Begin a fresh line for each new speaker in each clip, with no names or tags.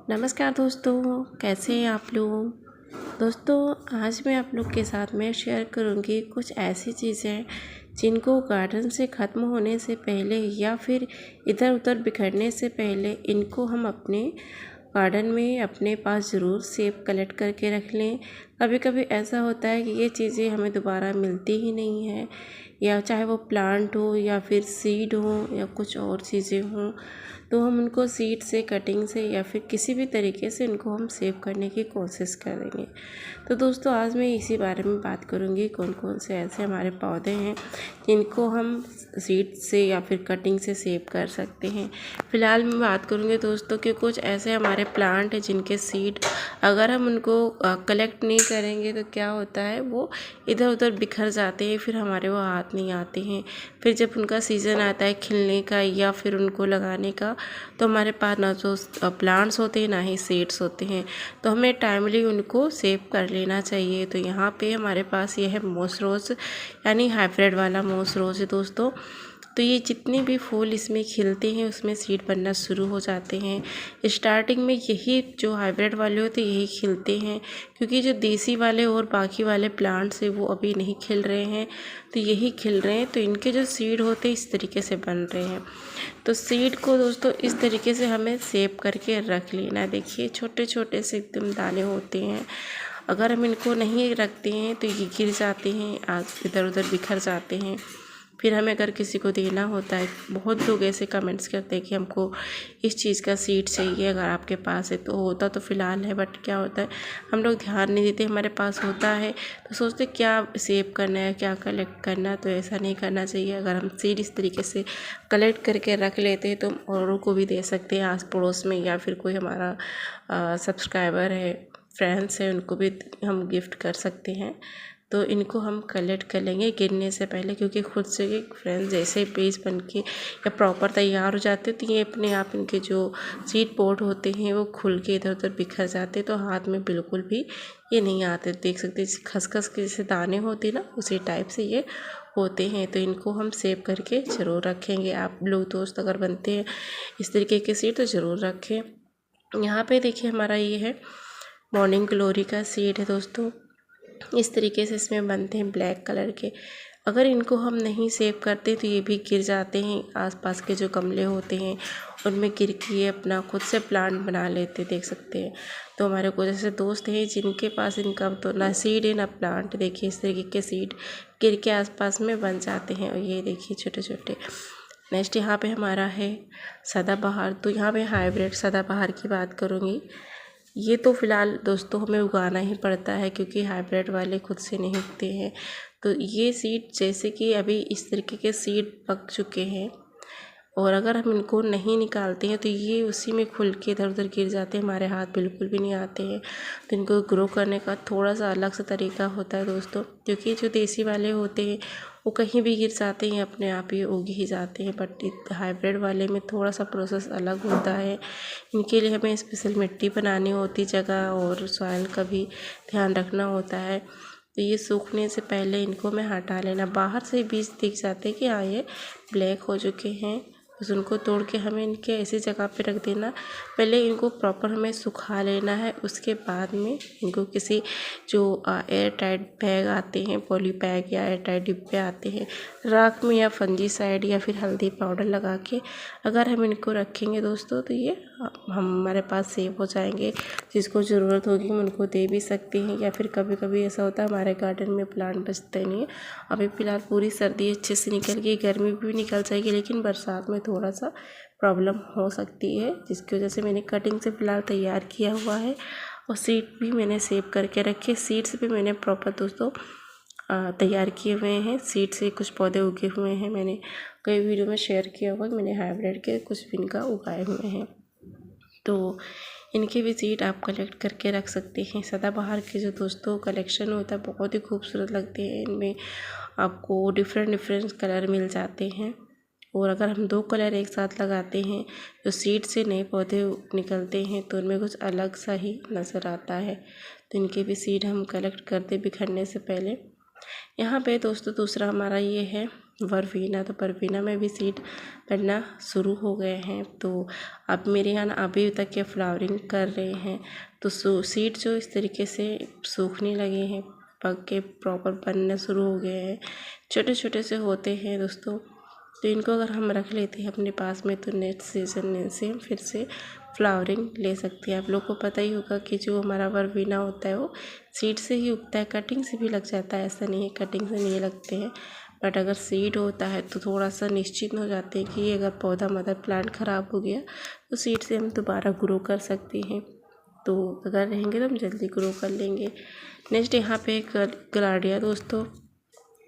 नमस्कार दोस्तों, कैसे हैं आप लोग। दोस्तों आज मैं आप लोग के साथ में शेयर करूंगी कुछ ऐसी चीज़ें जिनको गार्डन से ख़त्म होने से पहले या फिर इधर उधर बिखरने से पहले इनको हम अपने गार्डन में अपने पास ज़रूर सेव कलेक्ट करके रख लें। कभी कभी ऐसा होता है कि ये चीज़ें हमें दोबारा मिलती ही नहीं है, या चाहे वो प्लांट हो या फिर सीड हो या कुछ और चीज़ें हों, तो हम उनको सीड से, कटिंग से या फिर किसी भी तरीके से उनको हम सेव करने की कोशिश करेंगे। तो दोस्तों आज मैं इसी बारे में बात करूँगी, कौन कौन से ऐसे हमारे पौधे हैं जिनको हम सीड से या फिर कटिंग से सेव कर सकते हैं। फ़िलहाल मैं बात करूँगी दोस्तों कि कुछ ऐसे हमारे प्लांट हैं जिनके सीड अगर हम उनको कलेक्ट नहीं करेंगे तो क्या होता है, वो इधर उधर बिखर जाते हैं, फिर हमारे वो हाथ नहीं आते हैं। फिर जब उनका सीज़न आता है खिलने का या फिर उनको लगाने का, तो हमारे पास ना तो प्लांट्स होते हैं ना ही सीड्स होते हैं, तो हमें टाइमली उनको सेव कर लेना चाहिए। तो यहाँ पे हमारे पास ये है मोस रोज़, यानी हाइब्रिड वाला मोस रोज़ है दोस्तों। तो ये जितने भी फूल इसमें खिलते हैं उसमें सीड बनना शुरू हो जाते हैं। स्टार्टिंग में यही जो हाइब्रिड वाले होते हैं यही खिलते हैं, क्योंकि जो देसी वाले और बाकी वाले प्लांट्स हैं वो अभी नहीं खिल रहे हैं, तो यही खिल रहे हैं। तो इनके जो सीड होते हैं इस तरीके से बन रहे हैं। तो सीड को दोस्तों इस तरीके से हमें सेव करके रख लेना है। देखिए छोटे छोटे से एकदम दाने होते हैं, अगर हम इनको नहीं रखते हैं तो ये गिर जाते हैं, आज इधर उधर बिखर जाते हैं। फिर हमें अगर किसी को देना होता है, बहुत लोग ऐसे कमेंट्स करते हैं कि हमको इस चीज़ का सीड चाहिए, अगर आपके पास है तो। होता तो फ़िलहाल है, बट क्या होता है हम लोग ध्यान नहीं देते, हमारे पास होता है तो सोचते क्या सेव करना है, क्या कलेक्ट करना है। तो ऐसा नहीं करना चाहिए। अगर हम सीड इस तरीके से कलेक्ट करके रख लेते हैं तो हम औरों को भी दे सकते हैं, आस पड़ोस में, या फिर कोई हमारा सब्सक्राइबर है, फ्रेंड्स हैं, उनको भी हम गिफ्ट कर सकते हैं। तो इनको हम कलेक्ट कर लेंगे गिरने से पहले, क्योंकि खुद से ये फ्रेंड्स जैसे पेज बन के या प्रॉपर तैयार हो जाते हैं तो ये अपने आप इनके जो सीड पोट होते हैं वो खुल के इधर उधर बिखर जाते हैं, तो हाथ में बिल्कुल भी ये नहीं आते। देख सकते हैं खसखस के जैसे दाने होते ना, उसी टाइप से ये होते हैं। तो इनको हम सेव करके ज़रूर रखेंगे। आप लोग दोस्त अगर बनते हैं इस तरीके के सीड तो ज़रूर रखें। यहाँ पे देखिए हमारा ये है मॉर्निंग ग्लोरी का सीड है दोस्तों। इस तरीके से इसमें बनते हैं ब्लैक कलर के। अगर इनको हम नहीं सेव करते तो ये भी गिर जाते हैं, आसपास के जो गमले होते हैं उनमें गिर के ये अपना खुद से प्लांट बना लेते, देख सकते हैं। तो हमारे कुछ ऐसे दोस्त हैं जिनके पास इनका तो ना सीड है ना प्लांट। देखिए इस तरीके के सीड गिर के आसपास में बन जाते हैं, और ये देखिए छोटे छोटे। नेक्स्ट यहाँ पे हमारा है सदाबहार। तो यहाँ पे हाइब्रिड सदाबहार की बात करूँगी। ये तो फ़िलहाल दोस्तों हमें उगाना ही पड़ता है, क्योंकि हाइब्रिड वाले खुद से नहीं उगते हैं। तो ये सीड जैसे कि अभी इस तरीके के सीड पक चुके हैं, और अगर हम इनको नहीं निकालते हैं तो ये उसी में खुल के इधर उधर गिर जाते हैं, हमारे हाथ बिल्कुल भी नहीं आते हैं। तो इनको ग्रो करने का थोड़ा सा अलग सा तरीका होता है दोस्तों, क्योंकि जो देसी वाले होते हैं वो कहीं भी गिर जाते हैं, अपने आप ही उग ही जाते हैं। बट हाइब्रिड वाले में थोड़ा सा प्रोसेस अलग होता है। इनके लिए हमें स्पेशल मिट्टी बनानी होती जगह, और सॉइल का भी ध्यान रखना होता है। तो ये सूखने से पहले इनको हमें हटा लेना। बाहर से बीज दिख जाते हैं कि हाँ ये ब्लैक हो चुके हैं, बस उनको तोड़ के हमें इनके ऐसी जगह पे रख देना। पहले इनको प्रॉपर हमें सुखा लेना है, उसके बाद में इनको किसी जो एयर टाइट बैग आते हैं, पॉली बैग या एयर टाइट डिब्बे आते हैं, राख में या फंजीसाइड या फिर हल्दी पाउडर लगा के अगर हम इनको रखेंगे दोस्तों तो ये हमारे पास सेव हो जाएंगे। जिसको ज़रूरत होगी हम उनको दे भी सकते हैं, या फिर कभी कभी ऐसा होता है हमारे गार्डन में प्लांट बचते नहीं है। अभी फ़िलहाल पूरी सर्दी अच्छे से निकल गई, गर्मी भी निकल जाएगी, लेकिन बरसात में थोड़ा सा प्रॉब्लम हो सकती है, जिसकी वजह से मैंने कटिंग से फ़िलहाल तैयार किया हुआ है, और सीड भी मैंने सेव करके रखे। सीड्स भी मैंने प्रॉपर दोस्तों तैयार किए हुए हैं। सीड से कुछ पौधे उगे हुए हैं, मैंने कई वीडियो में शेयर किया हुआ, मैंने हाइब्रिड के कुछ भी इनका उगाए हुए हैं। तो इनके भी सीड आप कलेक्ट करके रख सकते हैं। सदाबहार के जो दोस्तों कलेक्शन होता है बहुत ही खूबसूरत लगते हैं। इनमें आपको डिफरेंट डिफरेंट कलर मिल जाते हैं, और अगर हम 2 कलर एक साथ लगाते हैं, जो सीड से नए पौधे निकलते हैं, तो उनमें कुछ अलग सा ही नज़र आता है। तो इनके भी सीड हम कलेक्ट करते बिखरने से पहले। यहाँ पे दोस्तों दूसरा हमारा ये है वर्बेना, तो वर्बेना में भी सीड बनना शुरू हो गए हैं। तो अब मेरे यहाँ ना अभी तक के फ्लावरिंग कर रहे हैं, तो सीड जो इस तरीके से सूखने लगे हैं, पक के प्रॉपर बनना शुरू हो गए हैं, छोटे छोटे से होते हैं दोस्तों। तो इनको अगर हम रख लेते हैं अपने पास में तो नेक्स्ट सीजन से हम फिर से फ्लावरिंग ले सकते हैं। आप लोग को पता ही होगा कि जो हमारा वर्बेना होता है वो सीड से ही उगता है, कटिंग से भी लग जाता है, ऐसा नहीं है कटिंग से नहीं लगते हैं। बट अगर सीड होता है तो थोड़ा सा निश्चित हो जाते हैं कि अगर पौधा मदर प्लांट ख़राब हो गया तो सीड से हम दोबारा ग्रो कर सकते हैं। तो अगर रहेंगे तो हम जल्दी ग्रो कर लेंगे। नेक्स्ट यहाँ पे एक ग्लाडिया दोस्तों,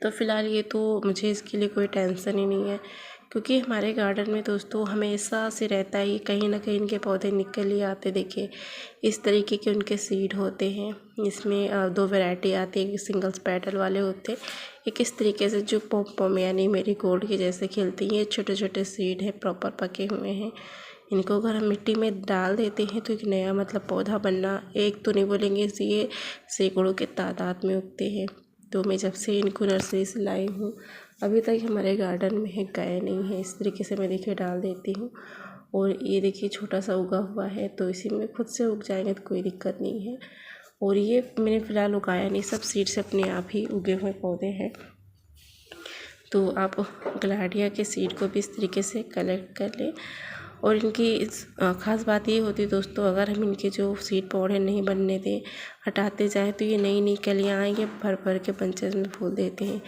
तो फ़िलहाल ये तो मुझे इसके लिए कोई टेंशन ही नहीं है, क्योंकि हमारे गार्डन में दोस्तों हमेशा से रहता है कहीं ना कहीं इनके पौधे निकल ही आते। देखिए इस तरीके के उनके सीड होते हैं। इसमें दो वैरायटी आती है, एक सिंगल्स पेटल वाले होते हैं, एक इस तरीके से जो पॉम यानी मेरीगोल्ड के जैसे खिलती हैं। ये छोटे छोटे सीड है, प्रॉपर पके हुए हैं। इनको अगर हम मिट्टी में डाल देते हैं तो एक नया मतलब पौधा बनना, एक तो नहीं बोलेंगे, ये सैकड़ों के तादाद में उगते हैं। तो मैं जब से इनको नर्सरी से लाई हूँ अभी तक हमारे गार्डन में गए नहीं है। इस तरीके से मैं देखिए डाल देती हूँ, और ये देखिए छोटा सा उगा हुआ है, तो इसी में खुद से उग जाएंगे तो कोई दिक्कत नहीं है। और ये मैंने फ़िलहाल उगाया नहीं, सब सीड से अपने आप ही उगे हुए पौधे हैं। तो आप ग्लाडिया के सीड को भी इस तरीके से कलेक्ट कर लें। और इनकी ख़ास बात ये होती है दोस्तों, अगर हम इनके जो सीड पौधे नहीं बनने दें, हटाते जाएं, तो ये नई नई कलियाँ आएंगे, भर भर के बंचेस में फूल देते हैं।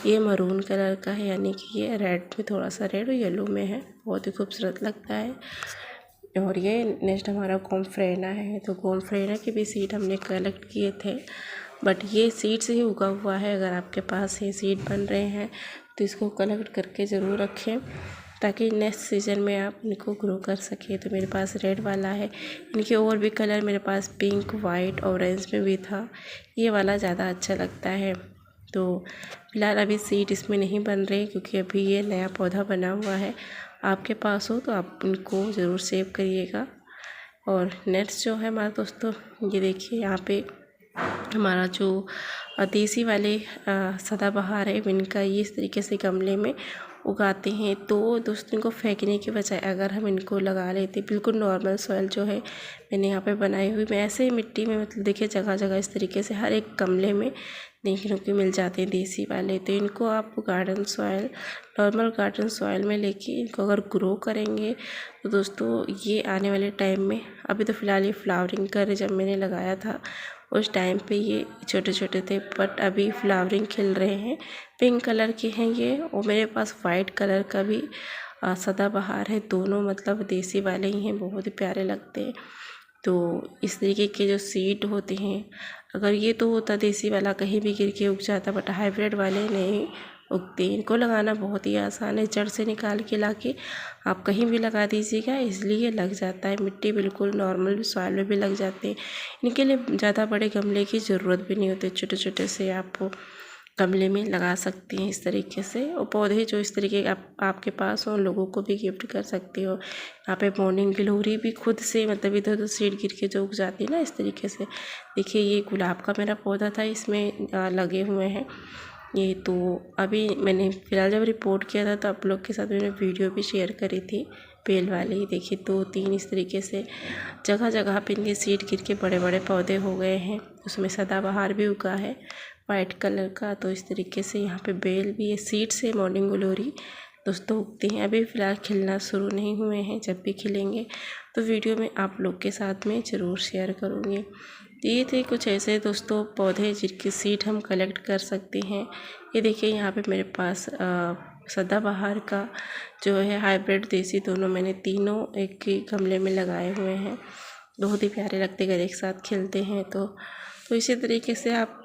ये मरून कलर का है, यानी कि ये रेड में थोड़ा सा रेड और येलो में है, बहुत ही खूबसूरत लगता है। और ये नेक्स्ट हमारा गोमफ्रेना है, तो गोमफ्रेना के भी सीड हमने कलेक्ट किए थे, बट ये सीड से ही उगा हुआ है। अगर आपके पास ये सीड बन रहे हैं तो इसको कलेक्ट करके ज़रूर रखें, ताकि नेक्स्ट सीज़न में आप इनको ग्रो कर सकें। तो मेरे पास रेड वाला है, इनके और भी कलर मेरे पास पिंक, वाइट, ऑरेंज में भी था। ये वाला ज़्यादा अच्छा लगता है। तो फिलहाल अभी सीड इसमें नहीं बन रहे, क्योंकि अभी ये नया पौधा बना हुआ है। आपके पास हो तो आप इनको ज़रूर सेव करिएगा। और नेक्स्ट जो है हमारा दोस्तों, ये देखिए यहाँ पे हमारा जो देसी वाले सदाबहार है, इनका ये इस तरीके से गमले में उगाते हैं। तो दोस्तों इनको फेंकने के बजाय अगर हम इनको लगा लेते, बिल्कुल नॉर्मल सॉइल जो है मैंने यहाँ पे बनाई हुई, मैं ऐसे ही मिट्टी में मतलब देखिए जगह जगह इस तरीके से हर एक गमले में देखने को मिल जाते हैं देसी वाले। तो इनको आप garden soil, normal garden soil में लेके इनको अगर ग्रो करेंगे तो दोस्तों ये आने वाले टाइम में, अभी तो फ़िलहाल ये फ्लावरिंग कर, जब मैंने लगाया था उस टाइम पे ये छोटे छोटे थे, बट अभी फ्लावरिंग खिल रहे हैं। पिंक कलर के हैं ये, और मेरे पास वाइट कलर का भी सदाबहार है। दोनों मतलब देसी वाले ही हैं, बहुत ही प्यारे लगते हैं। तो इस तरीके के जो सीड होते हैं, अगर ये तो होता देसी वाला कहीं भी गिर के उग जाता, बट हाइब्रिड वाले नहीं उगते। इनको लगाना बहुत ही आसान है, जड़ से निकाल के लाके आप कहीं भी लगा दीजिएगा, इसलिए लग जाता है। मिट्टी बिल्कुल नॉर्मल सॉइल में भी लग जाते हैं। इनके लिए ज़्यादा बड़े गमले की ज़रूरत भी नहीं होती, छोटे छोटे से आप गमले में लगा सकती हैं इस तरीके से। और पौधे जो इस तरीके आपके पास हो, लोगों को भी गिफ्ट कर सकते हो। यहाँ पे मॉर्निंग ग्लोरी भी खुद से मतलब इधर उधर सीड गिर के जो उग जाती है ना, इस तरीके से। देखिए ये गुलाब का मेरा पौधा था, इसमें लगे हुए हैं ये। तो अभी मैंने फ़िलहाल जब रिपोर्ट किया था तो आप लोग के साथ मैंने वीडियो भी शेयर करी थी बेल वाली। देखिए 2-3 इस तरीके से जगह जगह पे इनके सीड गिर के बड़े बड़े पौधे हो गए हैं। उसमें सदाबहार भी उगा है वाइट कलर का। तो इस तरीके से यहाँ पे बेल भी है, सीड से मॉर्निंग ग्लोरी दोस्तों उगते हैं। अभी फ़िलहाल खिलना शुरू नहीं हुए हैं, जब भी खिलेंगे तो वीडियो में आप लोग के साथ में ज़रूर शेयर करूँगी। तो ये थे कुछ ऐसे दोस्तों पौधे जिनकी सीड हम कलेक्ट कर सकते हैं। ये देखिए यहाँ पे मेरे पास सदाबहार का जो है हाइब्रिड देसी, दोनों मैंने तीनों एक ही गमले में लगाए हुए हैं। बहुत ही प्यारे लगते अगर एक साथ खिलते हैं तो इसी तरीके से आप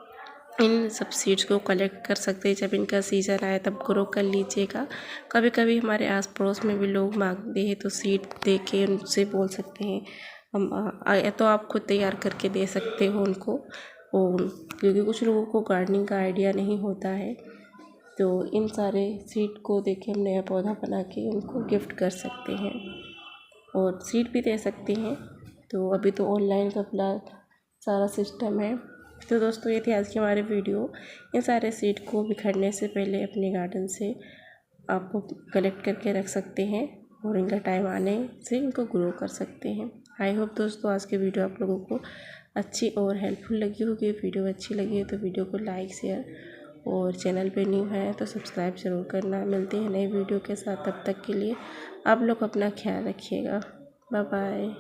इन सब सीड्स को कलेक्ट कर सकते हैं। जब इनका सीज़न आए तब ग्रो कर लीजिएगा। कभी कभी हमारे आस पड़ोस में भी लोग मांगते हैं तो सीड दे के उनसे बोल सकते हैं हम, या तो आप खुद तैयार करके दे सकते हो उनको। और क्योंकि कुछ लोगों को गार्डनिंग का आइडिया नहीं होता है, तो इन सारे सीड को देके हम नया पौधा बना के उनको गिफ्ट कर सकते हैं और सीड भी दे सकते हैं। तो अभी तो ऑनलाइन का फिलहाल सारा सिस्टम है। तो दोस्तों ये थी आज की हमारी वीडियो। इन सारे सीड को बिखरने से पहले अपने गार्डन से आप कलेक्ट करके रख सकते हैं और इनका टाइम आने से इनको ग्रो कर सकते हैं। आई होप दोस्तों आज की वीडियो आप लोगों को अच्छी और हेल्पफुल लगी होगी। वीडियो अच्छी लगी है तो वीडियो को लाइक शेयर और चैनल पे न्यू है तो सब्सक्राइब ज़रूर करना। मिलते हैं नई वीडियो के साथ, तब तक के लिए आप लोग अपना ख्याल रखिएगा। Bye bye.